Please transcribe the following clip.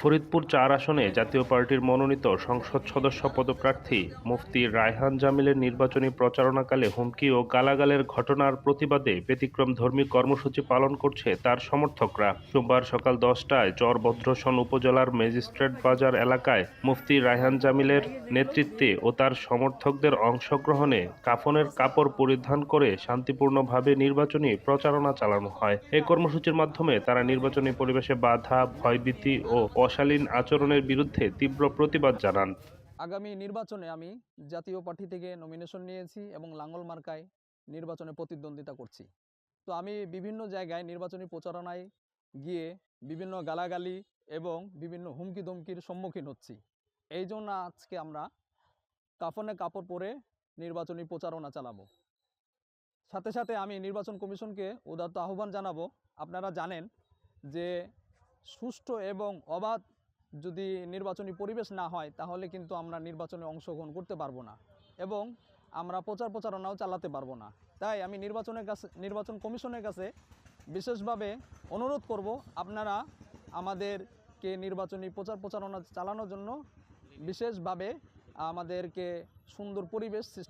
ফরিদপুর ৪ আসনে জাতীয় পার্টির মনোনীত সংসদ সদস্য পদপ্রার্থী মুফতি রায়হান জামিলের নির্বাচনী প্রচারণাকালে হুমকি ও গালাগালের ঘটনার প্রতিবাদে ব্যতিক্রমধর্মী কর্মসূচি পালন করছে তার সমর্থকরা। সোমবার সকাল ১০টায় চরভদ্রসন উপজেলার ম্যাজিস্ট্রেট বাজার এলাকায় মুফতি রায়হান জামিলের নেতৃত্বে ও তার সমর্থকদের অংশগ্রহণে কাফনের কাপড় পরিধান করে শান্তিপূর্ণভাবে নির্বাচনী প্রচারণা চালানো হয়। এই কর্মসূচির মাধ্যমে তারা নির্বাচনী পরিবেশে বাধা, ভয়ভীতি ও অশালীন আচরণের বিরুদ্ধে তীব্র প্রতিবাদ জানান। আগামী নির্বাচনে আমি জাতীয় পার্টি থেকে নমিনেশন নিয়েছি এবং লাঙ্গল মার্কায় নির্বাচনে প্রতিদ্বন্দ্বিতা করছি। তো আমি বিভিন্ন জায়গায় নির্বাচনী প্রচারণায় গিয়ে বিভিন্ন গালাগালি এবং বিভিন্ন হুমকি ধমকির সম্মুখীন হচ্ছি। এই জন্য আজকে আমরা কাফনে কাপড় পরে নির্বাচনী প্রচারণা চালাবো। সাথে সাথে আমি নির্বাচন কমিশনকে উদাত্ত আহ্বান জানাবো, আপনারা জানেন যে সুষ্ঠু এবং অবাধ যদি নির্বাচনী পরিবেশ না হয় তাহলে কিন্তু আমরা নির্বাচনে অংশগ্রহণ করতে পারবো না এবং আমরা প্রচারণাও চালাতে পারবো না। তাই আমি নির্বাচন কমিশনের কাছে বিশেষভাবে অনুরোধ করব, আপনারা আমাদেরকে নির্বাচনী প্রচারণা চালানোর জন্য বিশেষভাবে আমাদেরকে সুন্দর পরিবেশ সৃষ্টি